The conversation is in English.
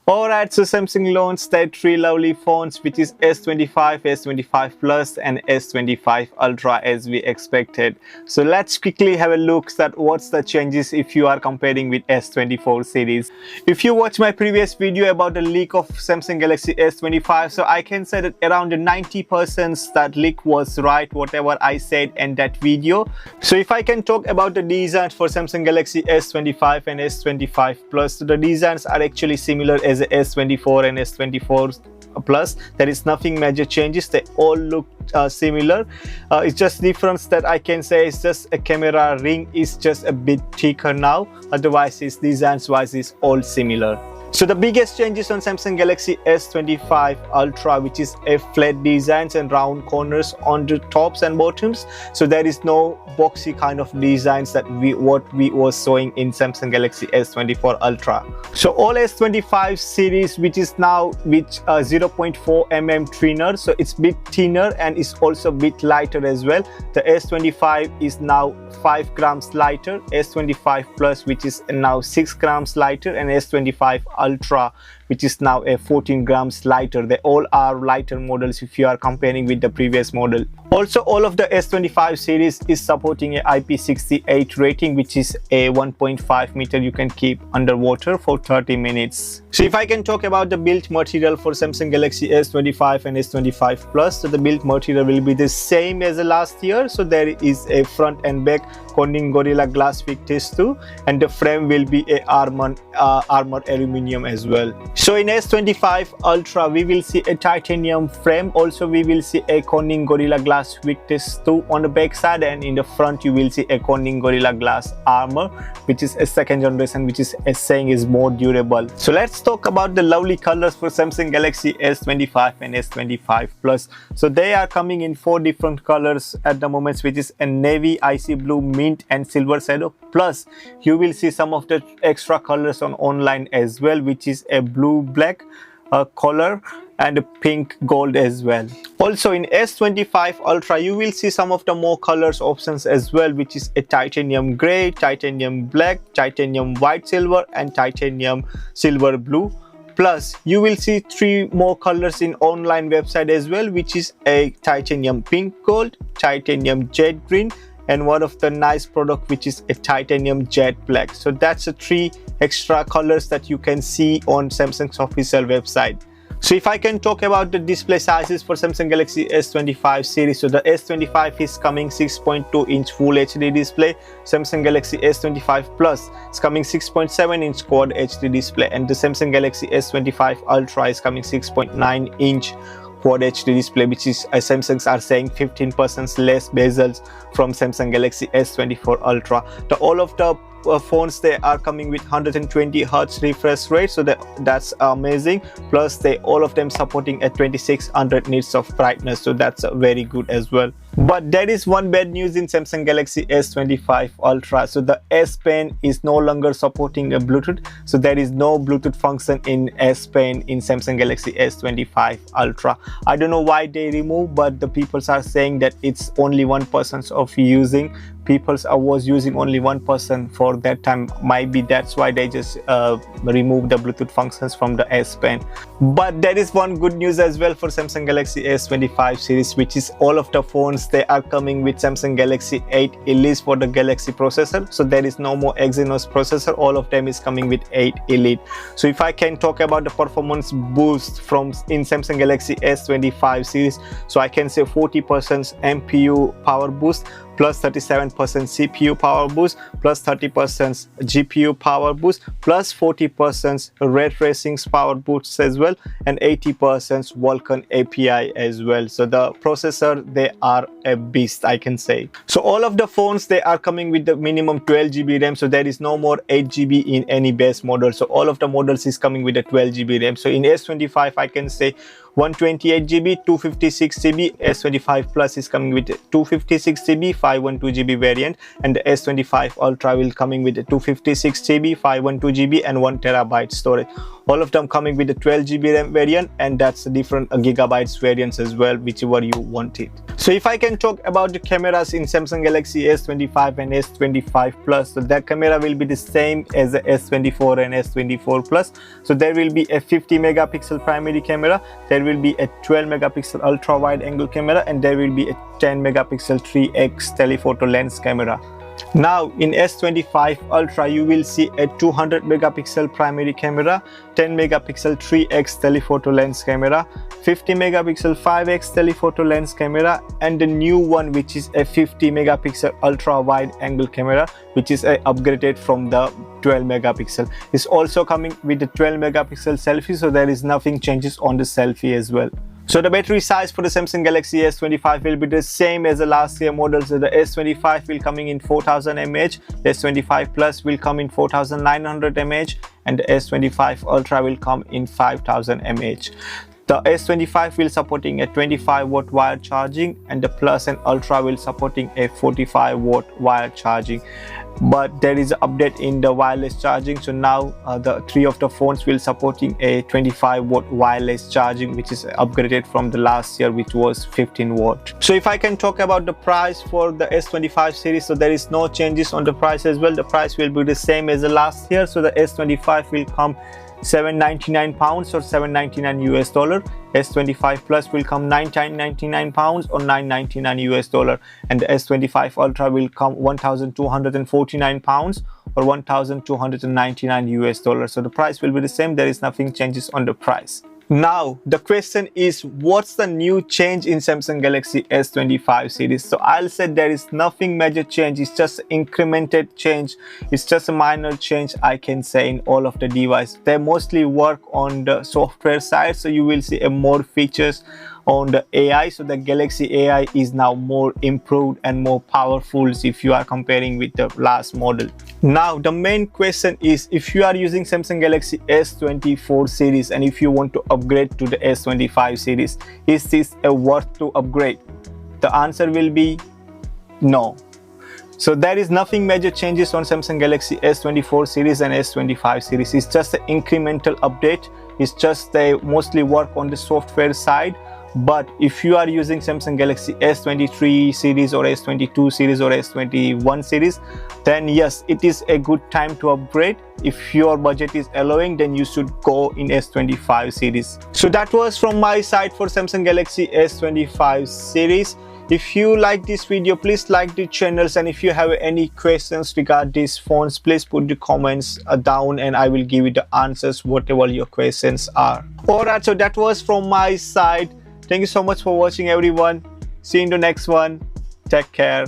Alright, so Samsung launched their three lovely phones, which is S25, S25 Plus and S25 Ultra as we expected. So let's quickly have a look at what's the changes if you are comparing with S24 series. If you watch my previous video about the leak of Samsung Galaxy S25, so I can say that around 90% that leak was right, whatever I said in that video. So if I can talk about the designs for Samsung Galaxy S25 and S25 Plus, so the designs are actually similar as the S24 and S24 Plus. There is nothing major changes, they all look similar. It's just difference that I can say is just a camera ring is just a bit thicker now, otherwise its designs wise is all similar. So the biggest changes on Samsung Galaxy S25 Ultra, which is a flat designs and round corners on the tops and bottoms. So there is no boxy kind of designs that we was showing in Samsung Galaxy S24 Ultra. So all S25 series, which is now with 0.4 mm thinner, so it's bit thinner and it's also a bit lighter as well. The S25 is now 5 grams lighter, S25 Plus, which is now 6 grams lighter, and S25 Ultra, which is now a 14 grams lighter. They all are lighter models if you are comparing with the previous model. Also, all of the S25 series is supporting a IP68 rating, which is a 1.5 meter you can keep underwater for 30 minutes. So if I can talk about the build material for Samsung Galaxy S25 and S25 Plus, so the build material will be the same as the last year. So there is a front and back Corning Gorilla Glass Victus 2, and the frame will be a armored aluminium as well. So in S25 Ultra we will see a titanium frame. Also we will see a Corning Gorilla Glass Victus 2 on the back side, and in the front you will see a Corning Gorilla Glass armor, which is a second generation, which is saying is more durable. So let's talk about the lovely colors for Samsung Galaxy S25 and S25 Plus. So they are coming in 4 different colors at the moment, which is a navy, icy blue, mint and silver shadow. Plus you will see some of the extra colors on online as well, which is a blue black color and a pink gold as well. Also in S25 Ultra you will see some of the more colors options as well, which is a titanium gray, titanium black, titanium white silver and titanium silver blue. Plus you will see 3 more colors in online website as well, which is a titanium pink gold, titanium jet green, and one of the nice product which is a titanium jet black. So that's the 3 extra colors that you can see on Samsung's official website. So if I can talk about the display sizes for Samsung Galaxy S25 series, so the S25 is coming 6.2 inch Full HD display, Samsung Galaxy S25 Plus is coming 6.7 inch Quad HD display, and the Samsung Galaxy S25 Ultra is coming 6.9 inch Quad HD display, which is Samsungs are saying 15% less bezels from Samsung Galaxy S24 Ultra. All of the phones, they are coming with 120 Hz refresh rate, so that's amazing. Plus they all of them supporting a 2600 nits of brightness, so that's very good as well. But there is one bad news in Samsung Galaxy S25 Ultra. So the S Pen is no longer supporting a Bluetooth, so there is no Bluetooth function in S Pen in Samsung Galaxy S25 Ultra. I don't know why they remove, but the people are saying that it's only 1% of using. People was using only 1% for that time. Maybe that's why they just remove the Bluetooth functions from the S Pen. But there is one good news as well for Samsung Galaxy S25 series, which is all of the phones, they are coming with Samsung Galaxy 8 Elite for the Galaxy processor. So there is no more Exynos processor, all of them is coming with 8 Elite. So if I can talk about the performance boost from in Samsung Galaxy S25 series, so I can say 40% MPU power boost, plus 37% CPU power boost, plus 30% GPU power boost, plus 40% ray tracing power boost as well, and 80% Vulkan API as well. So the processor, they are a beast, I can say. So all of the phones, they are coming with the minimum 12 GB RAM, so there is no more 8 GB in any base model. So all of the models is coming with a 12 GB RAM. So in S25 I can say 128 GB, 256 GB. S25 Plus is coming with 256 GB, 512 GB variant, and the S25 Ultra will coming with 256 GB, 512 GB and 1 TB storage. All of them coming with the 12 GB RAM variant, and that's different gigabytes variants as well, whichever you want it. So if I can talk about the cameras in Samsung Galaxy S25 and S25 Plus, so that camera will be the same as the S24 and S24 Plus. So there will be a 50 megapixel primary camera, there will be a 12 megapixel ultra wide angle camera, and there will be a 10 megapixel 3x telephoto lens camera. Now in S25 Ultra you will see a 200 megapixel primary camera, 10 megapixel 3x telephoto lens camera, 50 megapixel 5x telephoto lens camera, and the new one which is a 50 megapixel ultra wide angle camera, which is upgraded from the 12 megapixel. It's also coming with the 12 megapixel selfie, so there is nothing changes on the selfie as well. So the battery size for the Samsung Galaxy S25 will be the same as the last year model. So the S25 will coming in 4000 mAh, the S25 Plus will come in 4900 mAh, and the S25 Ultra will come in 5000 mAh. The S25 will supporting a 25 watt wire charging, and the Plus and Ultra will supporting a 45 watt wire charging. But there is an update in the wireless charging, so now the three of the phones will supporting a 25 watt wireless charging, which is upgraded from the last year, which was 15 watt. So if I can talk about the price for the S25 series, so there is no changes on the price as well. The price will be the same as the last year. So the S25 will come £799 or $799 US. S25 Plus will come £999 or $999 US, and the S25 Ultra will come £1249 or $1299 US. So the price will be the same. There is nothing changes on the price. Now the question is, what's the new change in Samsung Galaxy S25 series? So I'll say there is nothing major change. It's just incremented change. It's just a minor change, I can say, in all of the devices. They mostly work on the software side, so you will see more features on the AI. So the Galaxy AI is now more improved and more powerful if you are comparing with the last model. Now the main question is, if you are using Samsung Galaxy S24 series and if you want to upgrade to the S25 series, is this a worth to upgrade? The answer will be no. So there is nothing major changes on Samsung Galaxy S24 series and S25 series. It's just an incremental update. It's just they mostly work on the software side. But if you are using Samsung Galaxy S23 series or S22 series or S21 series, then yes, it is a good time to upgrade. If your budget is allowing, then you should go in S25 series. So that was from my side for Samsung Galaxy S25 series. If you like this video, please like the channels, and if you have any questions regarding these phones, please put the comments down and I will give you the answers whatever your questions are. Alright, so that was from my side. Thank you so much for watching, everyone. See you in the next one. Take care.